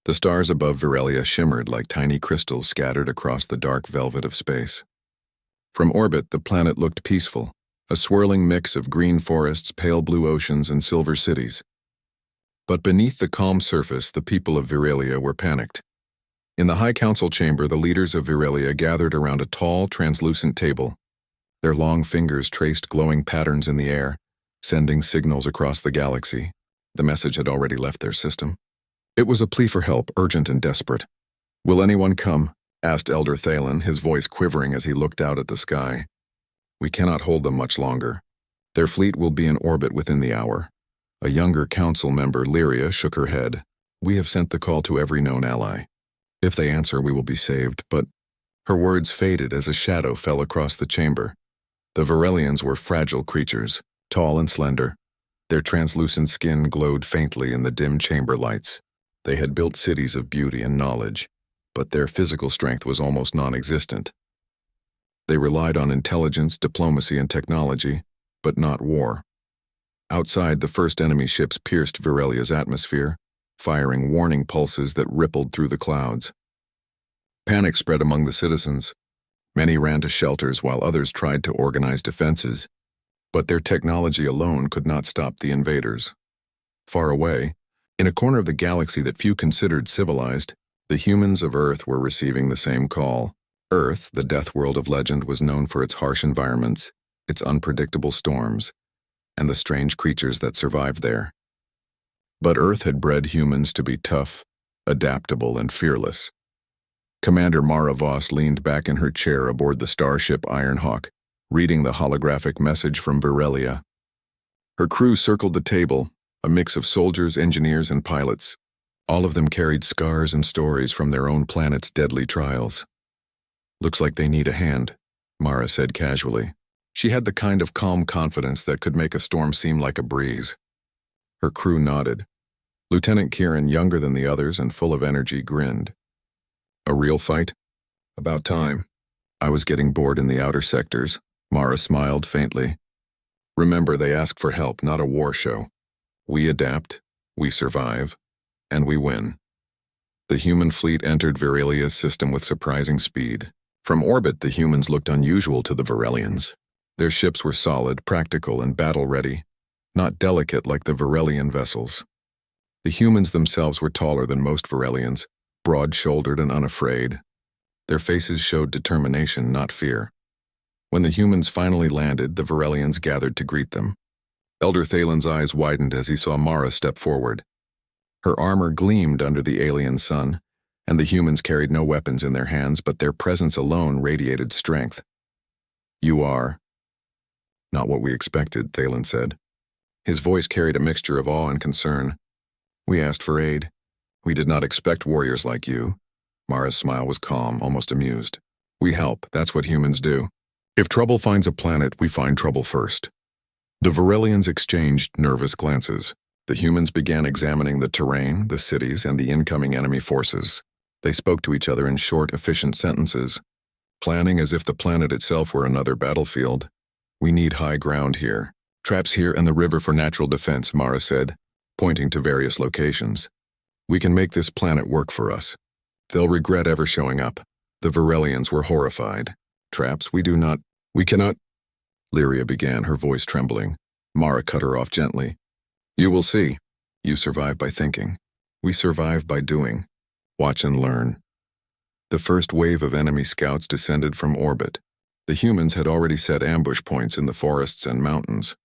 The stars above Virelia shimmered like tiny crystals scattered across the dark velvet of space. From orbit, the planet looked peaceful, a swirling mix of green forests, pale blue oceans, and silver cities. But beneath the calm surface, the people of Virelia were panicked. In the High Council chamber, the leaders of Virelia gathered around a tall, translucent table. Their long fingers traced glowing patterns in the air, sending signals across the galaxy. The message had already left their system. It was a plea for help, urgent and desperate. "Will anyone come?" asked Elder Thalen, his voice quivering as he looked out at the sky. "We cannot hold them much longer. Their fleet will be in orbit within the hour." A younger council member, Lyria, shook her head. "We have sent the call to every known ally. If they answer, we will be saved," but her words faded as a shadow fell across the chamber. The Virelians were fragile creatures, tall and slender. Their translucent skin glowed faintly in the dim chamber lights. They had built cities of beauty and knowledge, but their physical strength was almost non-existent. They relied on intelligence, diplomacy, and technology, but not war. Outside, the first enemy ships pierced Virelia's atmosphere, firing warning pulses that rippled through the clouds. Panic spread among the citizens. Many ran to shelters while others tried to organize defenses, but their technology alone could not stop the invaders. Far away, in a corner of the galaxy that few considered civilized, the humans of Earth were receiving the same call. Earth, the death world of legend, was known for its harsh environments, its unpredictable storms, and the strange creatures that survived there. But Earth had bred humans to be tough, adaptable, and fearless. Commander Mara Voss leaned back in her chair aboard the starship Ironhawk, reading the holographic message from Virelia. Her crew circled the table, a mix of soldiers, engineers, and pilots. All of them carried scars and stories from their own planet's deadly trials. "Looks like they need a hand," Mara said casually. She had the kind of calm confidence that could make a storm seem like a breeze. Her crew nodded. Lieutenant Kieran, younger than the others and full of energy, grinned. "A real fight? About time. I was getting bored in the outer sectors." Mara smiled faintly. "Remember, they ask for help, not a war show. We adapt, we survive, and we win." The human fleet entered Virelia's system with surprising speed. From orbit, the humans looked unusual to the Virelians. Their ships were solid, practical, and battle-ready, not delicate like the Virelian vessels. The humans themselves were taller than most Virelians, broad-shouldered and unafraid. Their faces showed determination, not fear. When the humans finally landed, the Virelians gathered to greet them. Elder Thalen's eyes widened as he saw Mara step forward. Her armor gleamed under the alien sun, and the humans carried no weapons in their hands, but their presence alone radiated strength. "You are..." "Not what we expected," Thalen said. His voice carried a mixture of awe and concern. "We asked for aid. We did not expect warriors like you." Mara's smile was calm, almost amused. "We help, that's what humans do. If trouble finds a planet, we find trouble first." The Virelians exchanged nervous glances. The humans began examining the terrain, the cities, and the incoming enemy forces. They spoke to each other in short, efficient sentences, planning as if the planet itself were another battlefield. "We need high ground here. Traps here and the river for natural defense," Mara said, pointing to various locations. "We can make this planet work for us. They'll regret ever showing up." The Virelians were horrified. "Traps? We cannot..." Lyria began, her voice trembling. Mara cut her off gently. "You will see. You survive by thinking. We survive by doing. Watch and learn." The first wave of enemy scouts descended from orbit. The humans had already set ambush points in the forests and mountains.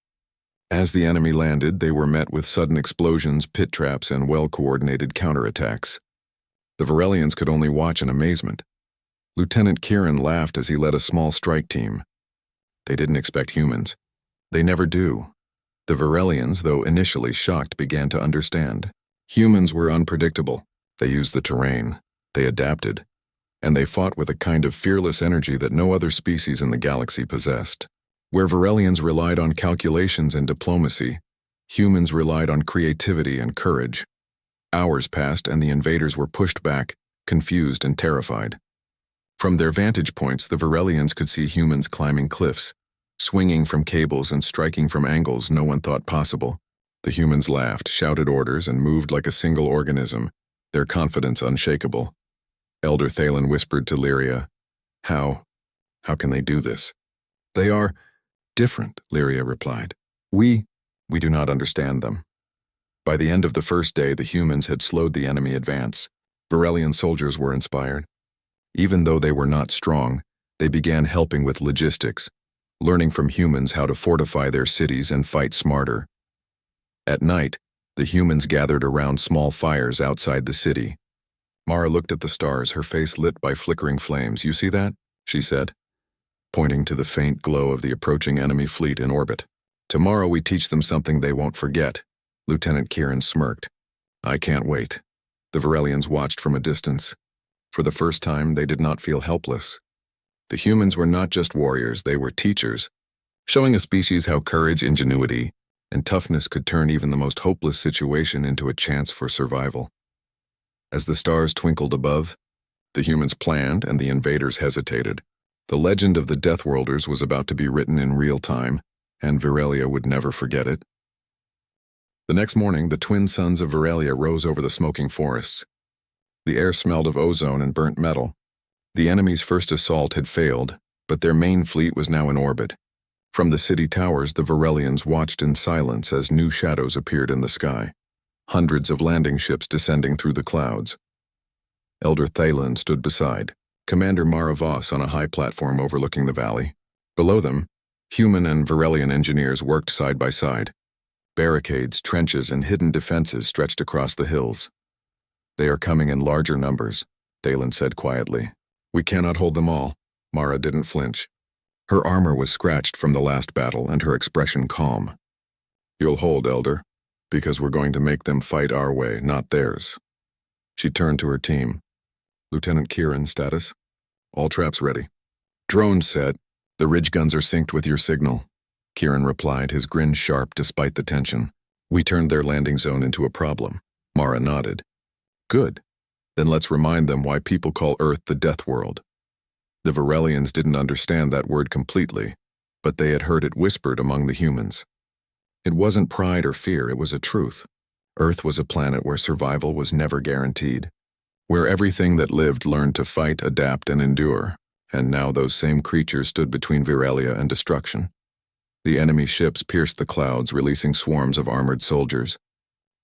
As the enemy landed, they were met with sudden explosions, pit traps, and well-coordinated counterattacks. The Virelians could only watch in amazement. Lieutenant Kieran laughed as he led a small strike team. They didn't expect humans. They never do. The Virelians, though initially shocked, began to understand. Humans were unpredictable. They used the terrain. They adapted. And they fought with a kind of fearless energy that no other species in the galaxy possessed. Where Virelians relied on calculations and diplomacy, humans relied on creativity and courage. Hours passed and the invaders were pushed back, confused and terrified. From their vantage points, the Virelians could see humans climbing cliffs, swinging from cables and striking from angles no one thought possible. The humans laughed, shouted orders, and moved like a single organism, their confidence unshakable. Elder Thalen whispered to Lyria, How can they do this? They are different, Lyria replied. We do not understand them. By the end of the first day, the humans had slowed the enemy advance. Varelian soldiers were inspired. Even though they were not strong, they began helping with logistics, learning from humans how to fortify their cities and fight smarter. At night, the humans gathered around small fires outside the city. Mara looked at the stars, her face lit by flickering flames. You see that? She said, pointing to the faint glow of the approaching enemy fleet in orbit. Tomorrow we teach them something they won't forget. Lieutenant Kieran smirked. I can't wait. The Varelians watched from a distance. For the first time, they did not feel helpless. The humans were not just warriors, they were teachers, showing a species how courage, ingenuity, and toughness could turn even the most hopeless situation into a chance for survival. As the stars twinkled above, the humans planned and the invaders hesitated. The legend of the Deathworlders was about to be written in real time, and Virelia would never forget it. The next morning, the twin sons of Virelia rose over the smoking forests. The air smelled of ozone and burnt metal. The enemy's first assault had failed, but their main fleet was now in orbit. From the city towers, the Varelians watched in silence as new shadows appeared in the sky. Hundreds of landing ships descending through the clouds. Elder Thalen stood beside, Commander Mara Voss on a high platform overlooking the valley. Below them, human and Varelian engineers worked side by side. Barricades, trenches, and hidden defenses stretched across the hills. They are coming in larger numbers, Thalen said quietly. We cannot hold them all. Mara didn't flinch. Her armor was scratched from the last battle and her expression calm. You'll hold, Elder, because we're going to make them fight our way, not theirs. She turned to her team. Lieutenant Kieran, status? All traps ready. Drones set. The ridge guns are synced with your signal. Kieran replied, his grin sharp despite the tension. We turned their landing zone into a problem. Mara nodded. Good. Then let's remind them why people call Earth the Death World. The Varelians didn't understand that word completely, but they had heard it whispered among the humans. It wasn't pride or fear, it was a truth. Earth was a planet where survival was never guaranteed, where everything that lived learned to fight, adapt, and endure, and now those same creatures stood between Virelia and destruction. The enemy ships pierced the clouds, releasing swarms of armored soldiers.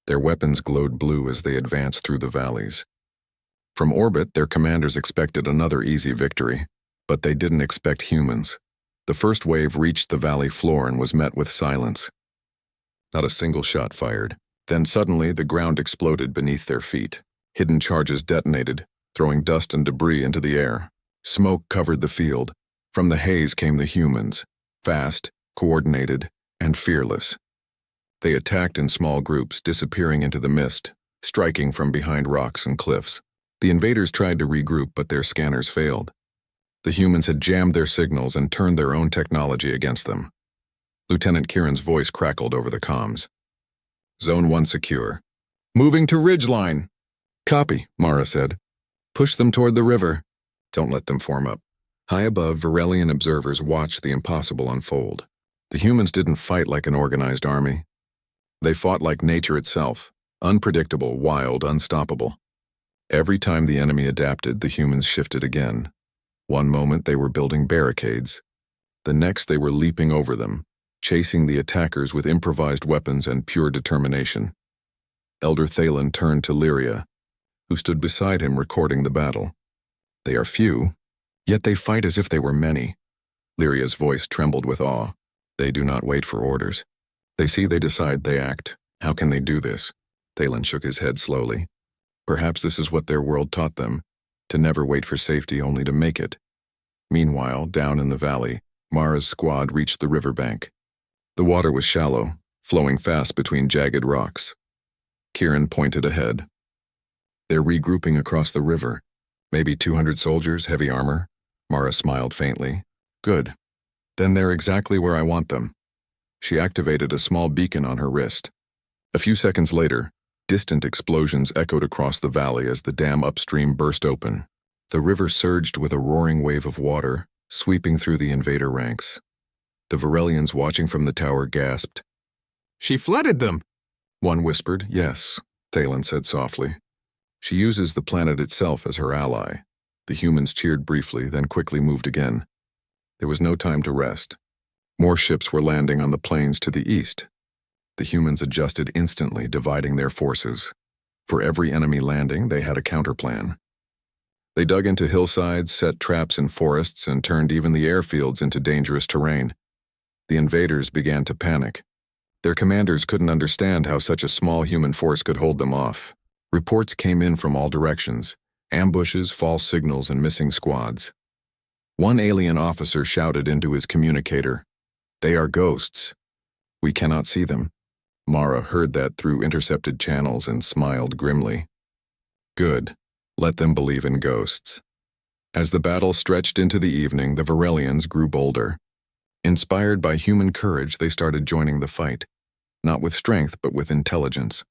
Their weapons glowed blue as they advanced through the valleys. From orbit, their commanders expected another easy victory, but they didn't expect humans. The first wave reached the valley floor and was met with silence. Not a single shot fired. Then suddenly, the ground exploded beneath their feet. Hidden charges detonated, throwing dust and debris into the air. Smoke covered the field. From the haze came the humans, fast, coordinated, and fearless. They attacked in small groups, disappearing into the mist, striking from behind rocks and cliffs. The invaders tried to regroup, but their scanners failed. The humans had jammed their signals and turned their own technology against them. Lieutenant Kieran's voice crackled over the comms. Zone 1 secure. Moving to ridgeline. Copy, Mara said. Push them toward the river. Don't let them form up. High above, Varelian observers watched the impossible unfold. The humans didn't fight like an organized army. They fought like nature itself, unpredictable, wild, unstoppable. Every time the enemy adapted, the humans shifted again. One moment they were building barricades. The next they were leaping over them, chasing the attackers with improvised weapons and pure determination. Elder Thalen turned to Lyria, who stood beside him recording the battle. They are few, yet they fight as if they were many. Lyria's voice trembled with awe. They do not wait for orders. They see, they decide, they act. How can they do this? Thalen shook his head slowly. Perhaps this is what their world taught them, to never wait for safety, only to make it. Meanwhile, down in the valley, Mara's squad reached the riverbank. The water was shallow, flowing fast between jagged rocks. Kieran pointed ahead. They're regrouping across the river. Maybe 200 soldiers, heavy armor. Mara smiled faintly. Good. Then they're exactly where I want them. She activated a small beacon on her wrist. A few seconds later, distant explosions echoed across the valley as the dam upstream burst open. The river surged with a roaring wave of water, sweeping through the invader ranks. The Varelians watching from the tower gasped. She flooded them! One whispered, yes, Thalen said softly. She uses the planet itself as her ally. The humans cheered briefly, then quickly moved again. There was no time to rest. More ships were landing on the plains to the east. The humans adjusted instantly, dividing their forces. For every enemy landing, they had a counterplan. They dug into hillsides, set traps in forests, and turned even the airfields into dangerous terrain. The invaders began to panic. Their commanders couldn't understand how such a small human force could hold them off. Reports came in from all directions: ambushes, false signals, and missing squads. One alien officer shouted into his communicator, "They are ghosts. We cannot see them." Mara heard that through intercepted channels and smiled grimly. Good. Let them believe in ghosts. As the battle stretched into the evening, the Varelians grew bolder. Inspired by human courage, they started joining the fight, not with strength but with intelligence.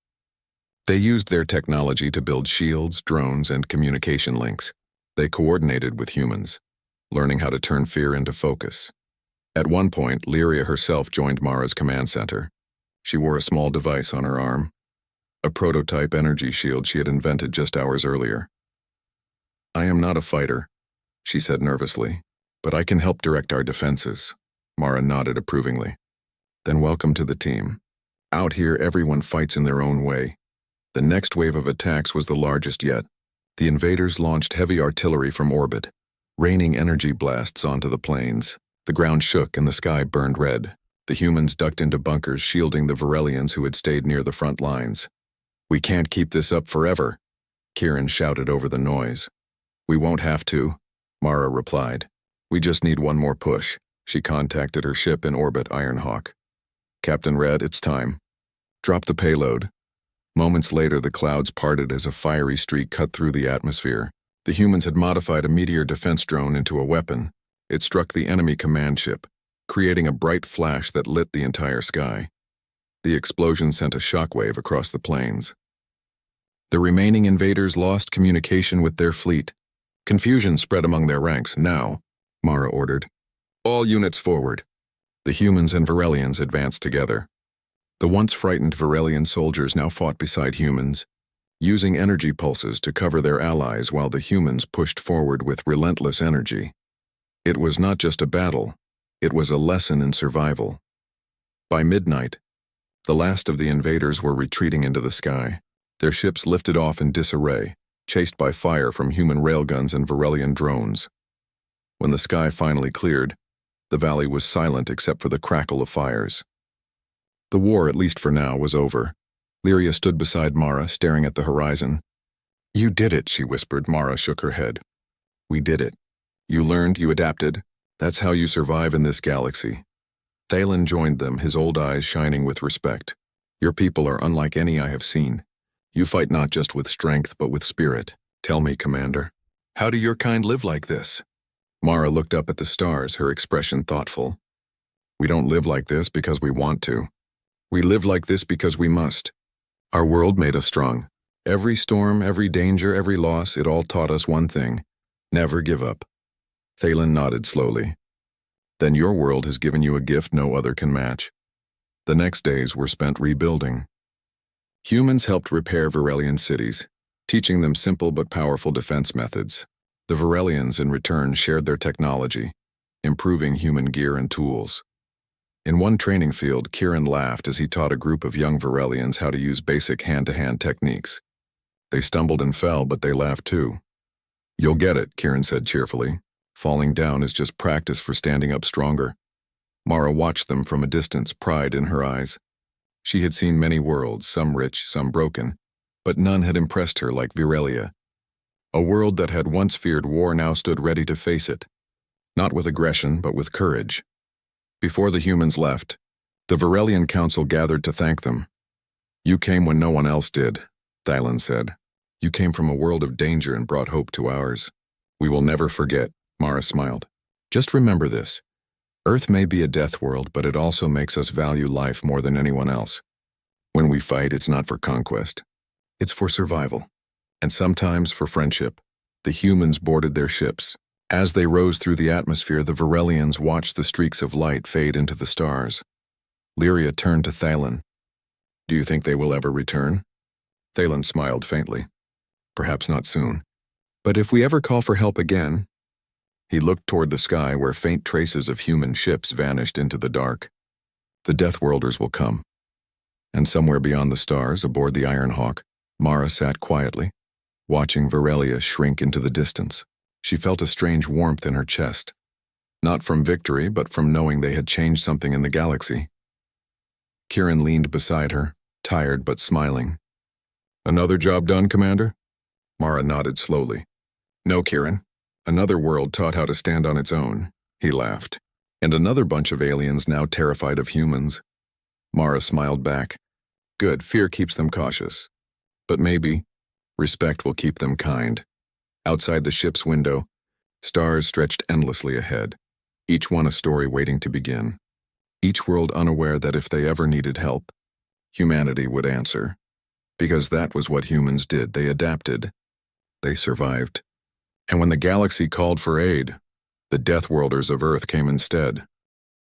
They used their technology to build shields, drones, and communication links. They coordinated with humans, learning how to turn fear into focus. At one point, Lyria herself joined Mara's command center. She wore a small device on her arm, a prototype energy shield she had invented just hours earlier. "I am not a fighter," she said nervously, "but I can help direct our defenses." Mara nodded approvingly. "Then welcome to the team. Out here, everyone fights in their own way." The next wave of attacks was the largest yet. The invaders launched heavy artillery from orbit, raining energy blasts onto the plains. The ground shook and the sky burned red. The humans ducked into bunkers, shielding the Varelians who had stayed near the front lines. "We can't keep this up forever," Kieran shouted over the noise. "We won't have to," Mara replied. "We just need one more push." She contacted her ship in orbit, Ironhawk. "Captain Red, it's time. Drop the payload." Moments later, the clouds parted as a fiery streak cut through the atmosphere. The humans had modified a meteor defense drone into a weapon. It struck the enemy command ship, creating a bright flash that lit the entire sky. The explosion sent a shockwave across the plains. The remaining invaders lost communication with their fleet. Confusion spread among their ranks. "Now," Mara ordered. "All units forward." The humans and Varelians advanced together. The once frightened Varelian soldiers now fought beside humans, using energy pulses to cover their allies while the humans pushed forward with relentless energy. It was not just a battle, it was a lesson in survival. By midnight, the last of the invaders were retreating into the sky. Their ships lifted off in disarray, chased by fire from human railguns and Varelian drones. When the sky finally cleared, the valley was silent except for the crackle of fires. The war, at least for now, was over. Lyria stood beside Mara, staring at the horizon. "You did it," she whispered. Mara shook her head. "We did it. You learned, you adapted. That's how you survive in this galaxy." Thalen joined them, his old eyes shining with respect. "Your people are unlike any I have seen. You fight not just with strength, but with spirit. Tell me, Commander, how do your kind live like this?" Mara looked up at the stars, her expression thoughtful. "We don't live like this because we want to. We live like this because we must. Our world made us strong. Every storm, every danger, every loss, it all taught us one thing: never give up." Thalen nodded slowly. "Then your world has given you a gift no other can match." The next days were spent rebuilding. Humans helped repair Varelian cities, teaching them simple but powerful defense methods. The Varelians, in return, shared their technology, improving human gear and tools. In one training field, Kieran laughed as he taught a group of young Varelians how to use basic hand-to-hand techniques. They stumbled and fell, but they laughed too. "You'll get it," Kieran said cheerfully. "Falling down is just practice for standing up stronger." Mara watched them from a distance, pride in her eyes. She had seen many worlds, some rich, some broken, but none had impressed her like Virelia. A world that had once feared war now stood ready to face it, not with aggression, but with courage. Before the humans left, the Varelian Council gathered to thank them. "You came when no one else did," Thalen said. "You came from a world of danger and brought hope to ours. We will never forget," Mara smiled. "Just remember this. Earth may be a death world, but it also makes us value life more than anyone else. When we fight, it's not for conquest. It's for survival. And sometimes for friendship." The humans boarded their ships. As they rose through the atmosphere, the Varelians watched the streaks of light fade into the stars. Lyria turned to Thalen. "Do you think they will ever return?" Thalen smiled faintly. Perhaps not soon. But if we ever call for help again... He looked toward the sky where faint traces of human ships vanished into the dark. The Deathworlders will come. And somewhere beyond the stars, aboard the Iron Hawk, Mara sat quietly, watching Varelia shrink into the distance. She felt a strange warmth in her chest. Not from victory, but from knowing they had changed something in the galaxy. Kieran leaned beside her, tired but smiling. "Another job done, Commander?" Mara nodded slowly. "No, Kieran. Another world taught how to stand on its own," he laughed. "And another bunch of aliens now terrified of humans." Mara smiled back. "Good, fear keeps them cautious. But maybe respect will keep them kind." Outside the ship's window, stars stretched endlessly ahead, each one a story waiting to begin. Each world unaware that if they ever needed help, humanity would answer. Because that was what humans did. They adapted. They survived. And when the galaxy called for aid, the Deathworlders of Earth came instead.